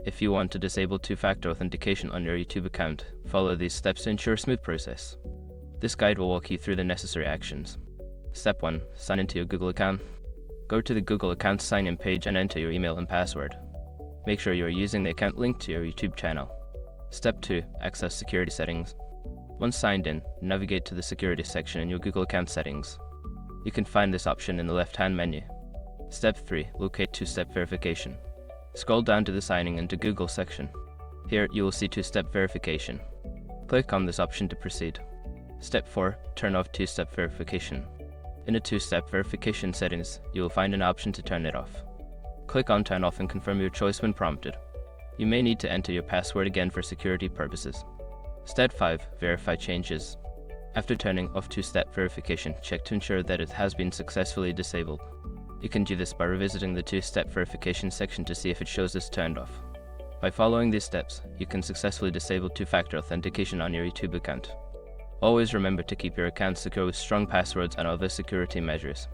If you want to disable two-factor authentication on your YouTube account, follow these steps to ensure a smooth process. This guide will walk you through the necessary actions. Step 1. Sign into your Google account. Go to the Google account sign-in page and enter your email and password. Make sure you are using the account linked to your YouTube channel. Step 2. Access security settings. Once signed in, navigate to the security section in your Google account settings. You can find this option in the left-hand menu. Step 3. Locate two-step verification. Scroll down to the signing into Google section. Here you will see two-step verification. Click on this option to proceed. Step 4. Turn off two-step verification. In the two-step verification settings, you will find an option to turn it off. Click on Turn Off and confirm your choice when prompted. You may need to enter your password again for security purposes. Step 5. Verify changes. After turning off two-step verification, check to ensure that it has been successfully disabled. You can do this by revisiting the two-step verification section to see if it shows this turned off. By following these steps, you can successfully disable two-factor authentication on your YouTube account. Always remember to keep your account secure with strong passwords and other security measures.